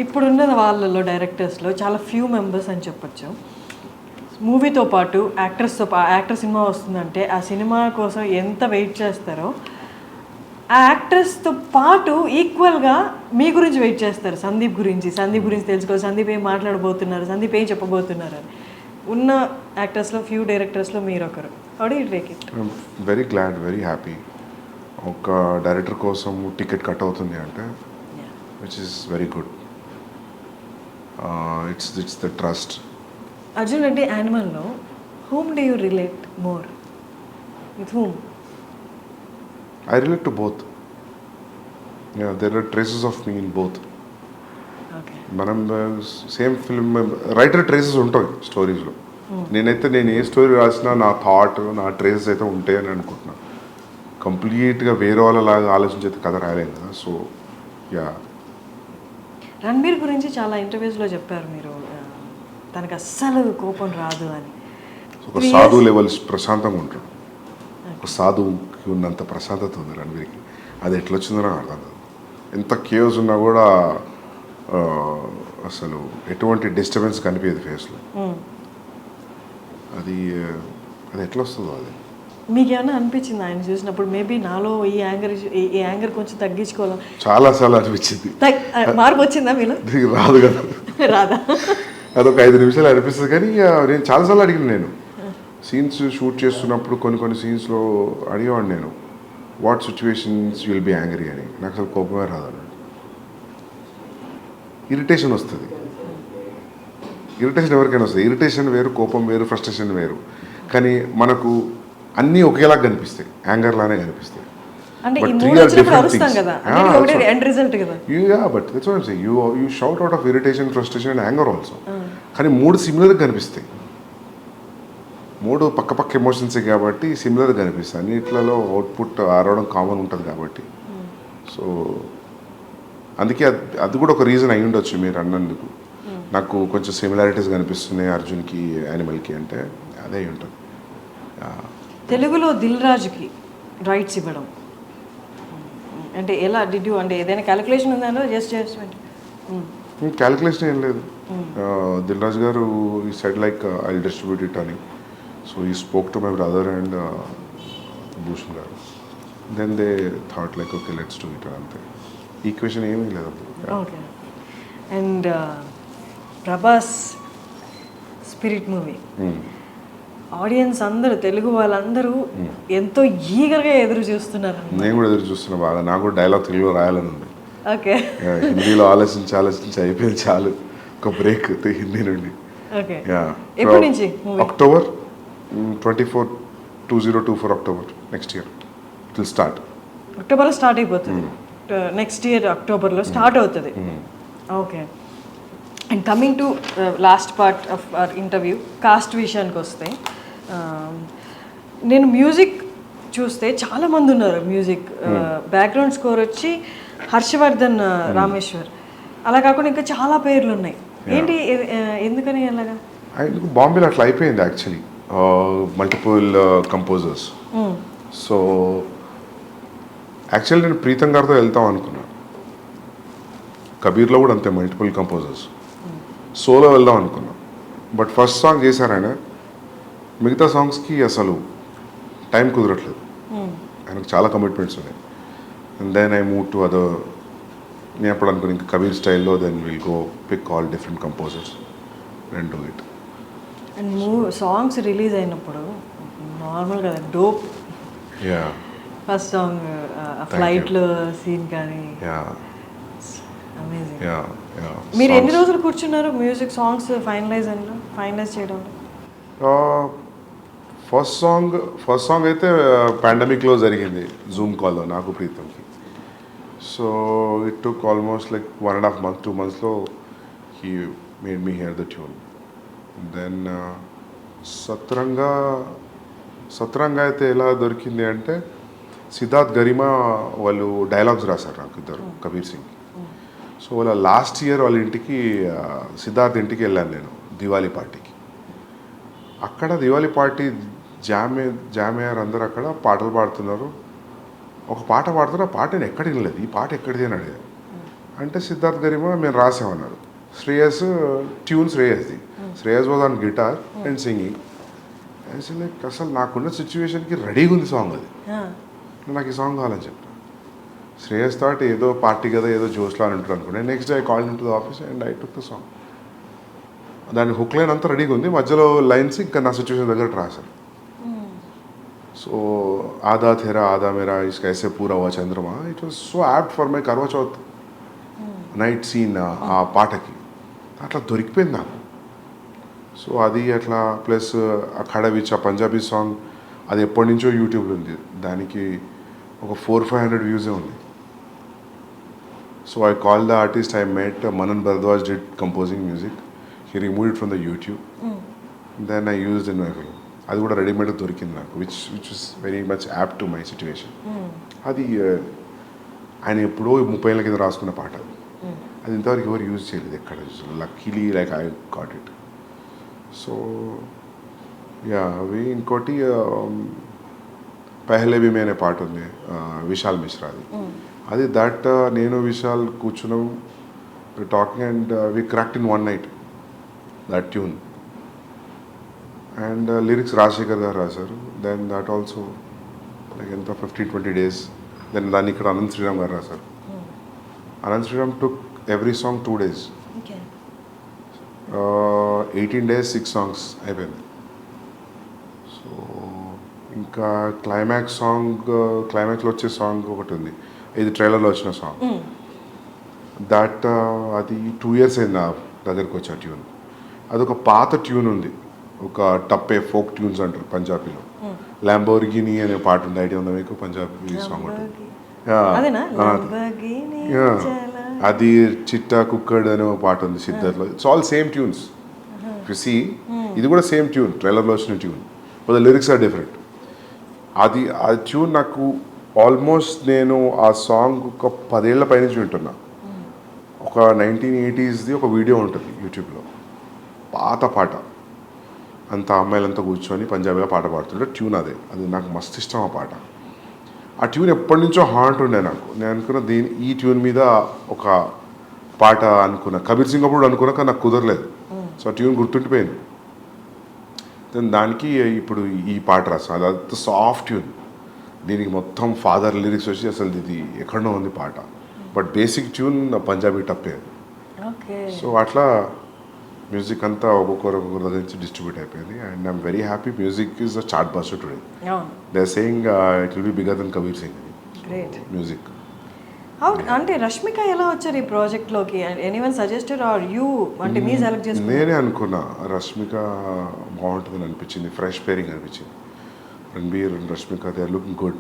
ఇప్పుడున్న వాళ్ళలో డైరెక్టర్స్లో చాలా ఫ్యూ మెంబర్స్ అని చెప్పొచ్చు. మూవీతో పాటు యాక్టర్ సినిమా వస్తుందంటే ఆ సినిమా కోసం ఎంత వెయిట్ చేస్తారో ఆ యాక్టర్స్తో పాటు ఈక్వల్గా మీ గురించి వెయిట్ చేస్తారు. సందీప్ గురించి తెలుసుకోవాలి, సందీప్ ఏం మాట్లాడబోతున్నారు, సందీప్ ఏం చెప్పబోతున్నారు అని. ఉన్న యాక్టర్స్లో ఫ్యూ డైరెక్టర్స్లో మీరు ఒకరు. How do you take it? Very glad, very happy. ఒక డైరెక్టర్ కోసం టికెట్ కట్ అవుతుంది అంటే which is very good. It's the trust. Arjun Reddy యానిమల్లో whom do you relate more? With whom? I relate to both. Yeah, there are traces of me in both. Okay. మనం same film writer traces ఉంటాయి స్టోరీస్లో. నేను ఏ story రాసినా నా thought, నా traces అయితే ఉంటాయి అని అనుకుంటున్నాను. కంప్లీట్గా వేరే వాళ్ళలాగా ఆలోచించేది కథ రాయలేదు కదా. So yeah. రణబీర్ గురించి చాలా ఇంటర్వ్యూస్లో చెప్పారు మీరు, తనకు అస్సలు కోపం రాదు అని. ఒక సాధు లెవెల్స్ ప్రశాంతంగా ఉంటాడు. ఒక సాధువుకి ఉన్నంత ప్రశాంతత ఉంది రణబీర్కి. అది ఎట్లా వచ్చిందో నాకు అర్థం కాదు. ఎంత కేవ్స్ ఉన్నా కూడా అసలు ఎటువంటి డిస్టర్బెన్స్ కనిపించదు ఫేస్లో. అది ఎట్లా వస్తుందో అది. మీకు ఏమైనా అనిపించింది ఆయన చూసినప్పుడు మేబీ నాలో ఈ యాంగర్ కొంచెం తగ్గించుకోవాలి? చాలాసార్లు అనిపించింది. మార్పు వచ్చిందా మీలో? రాదు కదా. రాదా? అదొక 5 నిమిషాలు అనిపిస్తుంది. కానీ నేను చాలాసార్లు అడిగిన, నేను సీన్స్ షూట్ చేస్తున్నప్పుడు కొన్ని సీన్స్లో అడిగేవాడు నేను, what situations you will be angry అని. నాకు అసలు కోపమే రాదు అన్నాడు. ఇరిటేషన్ వస్తుంది. ఇరిటేషన్ ఎవరికైనా వస్తుంది. ఇరిటేషన్ వేరు, కోపం వేరు, ఫ్రస్ట్రేషన్ వేరు. కానీ మనకు అన్నీ ఒకేలాగా కనిపిస్తాయి, యాంగర్ లానే కనిపిస్తాయి. You shout out of irritation, frustration and anger also. కానీ 3 సిమిలర్గా కనిపిస్తాయి. 3 పక్క ఎమోషన్సే కాబట్టి సిమిలర్గా కనిపిస్తాయి. అన్నిట్లలో అవుట్పుట్ ఆరవడం కామన్ ఉంటుంది కాబట్టి. సో అందుకే అది కూడా ఒక రీజన్ అయి ఉండొచ్చు మీరు అన్నందుకు. నాకు కొంచెం సిమిలారిటీస్ కనిపిస్తున్నాయి అర్జున్కి, యానిమల్కి అంటే అదే అయి ఉంటుంది. తెలుగులో దిల్ రాజుకి రైట్స్ ఇవ్వడం అంటే ఎలా డిడ్ యూ, అంటే ఏదైనా క్యాలిక్యులేషన్ ఉందా? జస్ట్ క్యాలిక్యులేషన్ ఏం లేదు. దిల్ రాజు గారు ఈ side like I distribute it అని. So he spoke to my brother and Bhushan garu. Then they thought like okay let's do it అంతే. ఈక్వేషన్ ఏమీ లేదు. Okay. And Prabhas Spirit movie audience అందరూ, తెలుగు వాళ్ళందరూ ఎంతో ఈగర్గా ఎదురు చూస్తున్నారు. నేను కూడా ఎదురు చూస్తున్నా బాగా. నాకు కూడా డైలాగ్ తెలుగులో రాయాలని ఉంది. ఓకే. హిందీలో ఆలోచించి అయిపోయింది చాలు. ఒక బ్రేక్ హిందీ నుండి. ఓకే. ఎప్పటి నుంచి? October 24, 2024 October next year it will start. అక్టోబర్లో స్టార్ట్ అయిపోతుంది. నెక్స్ట్ ఇయర్ అక్టోబర్లో స్టార్ట్ అవుతుంది. Okay. And coming to last part of our interview, cost విషయానికి వస్తే, నేను మ్యూజిక్ చూస్తే చాలామంది ఉన్నారు. మ్యూజిక్ బ్యాక్గ్రౌండ్ స్కోర్ వచ్చి హర్షవర్ధన్ రామేశ్వర్, అలా కాకుండా ఇంకా చాలా పేర్లు ఉన్నాయి. ఏంటి, ఎందుకని అలాగా? బాంబేలో అట్లా అయిపోయింది actually. Multiple composers. So actually నేను ప్రీతం గారితో వెళ్తాం అనుకున్నాను. కబీర్లో కూడా అంతే, మల్టిపుల్ కంపోజర్స్. సోలో వెళ్దాం అనుకున్నాం. బట్ ఫస్ట్ సాంగ్ చేశారాయన. మిగతా సాంగ్స్కి అసలు టైం కుదరట్లేదు. ఆయనకు చాలా కమిట్మెంట్స్ ఉన్నాయి. And then I move to other. నేను అప్పుడు అనుకుని ఇంకా కబీర్ స్టైల్లో then will go pick all different composers and do it. And songs release అయినప్పుడు నార్మల్గా డోప్. యా. ఫస్ట్ సాంగ్ ఫ్లైట్లో సీన్ కానీ అమేజింగ్. మీరు ఎన్ని రోజులు కూర్చున్నారు మ్యూజిక్ సాంగ్స్ ఫైనలైజ్ చేయడంలో? ఫస్ట్ సాంగ్ అయితే పాండమిక్లో జరిగింది, జూమ్ కాల్లో నాకు ప్రీతంకి. So it took almost like 1.5 months, 2 monthsలో he made me hear the tune. Then Satranga అయితే ఎలా దొరికింది అంటే, సిద్ధార్థ్ గరిమా వాళ్ళు డైలాగ్స్ రాశారు నాకు, ఇద్దరు, కబీర్ సింగ్. సో వాళ్ళ లాస్ట్ ఇయర్ వాళ్ళ ఇంటికి, సిద్ధార్థ్ ఇంటికి వెళ్ళాను నేను దివాళీ పార్టీకి. అక్కడ దివాళీ పార్టీ జామయ్యారు, అందరు అక్కడ పాటలు పాడుతున్నారు. ఒక పాట పాడుతున్నారు. ఆ పాట నేను ఎక్కడ వినలేదు. ఈ పాట ఎక్కడిది అని అడిగాను. అంటే సిద్ధార్థ్ గరిమా మేము రాసామన్నాడు. శ్రేయస్ ట్యూన్ శ్రేయస్ది. Shreyas was on guitar and singing. Like అసలు నాకున్న సిచ్యువేషన్కి రెడీగా ఉంది సాంగ్ అది. నాకు ఈ సాంగ్ కావాలని చెప్పాను. శ్రేయస్ థాట్ ఏదో పార్టీ కదా ఏదో జోష్లో అని ఉంటారు అనుకున్నాను. Next day I call in to the office and I took the song. దాని హుక్ లైన్ అంతా రెడీగా ఉంది, మధ్యలో లైన్స్ ఇంకా నా సిచ్యువేషన్ దగ్గర రాశాను. సో ఆదా థెరా ఆదా మేరా ఇస్కా ఐసే పూరా హువా చంద్రమా, it was so apt for my Karwa Chauth night scene ఆ పాటకి. అట్లా దొరికిపోయింది నాకు. సో అది అట్లా ప్లస్ ఆ ఖడవిచ్ ఆ పంజాబీ సాంగ్ అది ఎప్పటి నుంచో యూట్యూబ్లో ఉంది. దానికి ఒక 400-500 వ్యూసే ఉంది. So I call the artist I met Manan Bhardwaj did composing music. He remove it from the YouTube. Then I used in my film. అది కూడా రెడీమేడ్ దొరికింది నాకు, which is very much apt to my situation. అది ఆయన ఎప్పుడో 30 ఏళ్ళ కింద రాసుకున్న పాట. అది ఇంతవరకు ఎవరు యూజ్ చేయలేదు ఎక్కడ. Luckily like I got it. So yeah అవి ఇంకోటి పెహ్లే భీ మే అనే పాట ఉంది విశాల్ మిశ్రాది. అది దట్ నేను విశాల్ కూర్చున్నాం talking and we cracked in 1 night that tune. And lyrics Rajasekhar గారు రాశారు. దెన్ దట్ ఆల్సో లైక్ ఎంత 15-20 days. దెన్ దాన్ని ఇక్కడ అనంత్ శ్రీరామ్ గారు రాశారు. Anant Sriram took every song 2 days. 18 days 6 songs అయిపోయింది. సో ఇంకా క్లైమాక్స్లో వచ్చే సాంగ్ ఒకటి ఉంది, ఇది ట్రైలర్లో వచ్చిన సాంగ్. దట్ అది 2 years అయింది నా దగ్గరికి వచ్చే ట్యూన్. అదొక పాత ట్యూన్ ఉంది, ఒక టప్పే ఫోక్ ట్యూన్స్ అంటారు పంజాబీలో. ల్యాంబోర్గిని అనే పాట ఉంది, ఐడియా ఉందా మీకు? పంజాబీ సాంగ్ ఉంటుంది. అది చిట్టా కుక్కడ్ అనే ఒక పాట ఉంది సిద్ధార్థ్లో. It's all same tunes. You see ఇది కూడా సేమ్ ట్యూన్, ట్రైలర్లో వచ్చిన tune, but the lyrics are different. అది ఆ ట్యూన్ నాకు ఆల్మోస్ట్ నేను ఆ సాంగ్ ఒక 10 ఏళ్ల పైనుంచి వింటున్నా. ఒక 1980sది ఒక వీడియో ఉంటుంది యూట్యూబ్లో, పాత పాట. అంత అమ్మాయిలంతా కూర్చొని పంజాబీగా పాట పాడుతుంటే ట్యూన్ అదే. అది నాకు మస్తు ఇష్టం ఆ పాట. ఆ ట్యూన్ ఎప్పటి నుంచో హాంట్ ఉండే నాకు. నేను అనుకున్న ఈ ట్యూన్ మీద ఒక పాట అనుకున్నా. కబీర్ సింగ్ అప్పుడు అనుకున్నా కానీ నాకు కుదరలేదు. సో ఆ ట్యూన్ గుర్తుండిపోయింది. దెన్ దానికి ఇప్పుడు ఈ పాట రాస్తాను. అది సాఫ్ట్ ట్యూన్. దీనికి మొత్తం ఫాదర్ లిరిక్స్ వచ్చి అసలు ఇది ఎక్కడో ఉంది పాట, but basic tune Punjabi tappe. So అట్లా మ్యూజిక్ అంతా ఒక్కొక్కరు దగ్గర నుంచి డిస్ట్రిబ్యూట్ అయిపోయింది. And I'm very happy. Music is a chartbuster today. They are saying it will be bigger than Kabir Singh music. అంటే రష్మిక ఎలా వచ్చారు ఈ ప్రాజెక్ట్లోకి? ఎనీవన్ సజెస్టెడ్ ఆర్ యూ అంటే మీ సెలెక్ట్ చేసుకున్నారు? నేనే అనుకున్నా రష్మిక బాగుంటుందని అనిపించింది. ఫ్రెష్ పేరింగ్ అనిపించింది. Ranbir and Rashmika, they are looking good.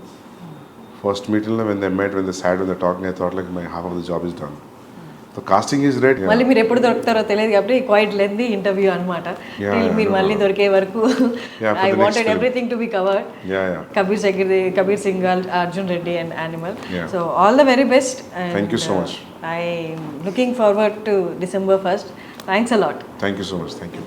First meeting when they met, when they sat, when they talking, I thought like my half of the job is done. The casting is right. మళ్ళీ మీరు ఎప్పుడు దొరుకుతారో తెలియదు కాబట్టి quiet lengthy interview అనమాట. మీరు మళ్ళీ దొరికే వరకు I wanted everything to be covered. Kabir Singh, Arjun Reddy and animal. So all the very best. Thank you so much. I am looking forward to December 1st. Thanks a lot. Thank you so much. Thank you.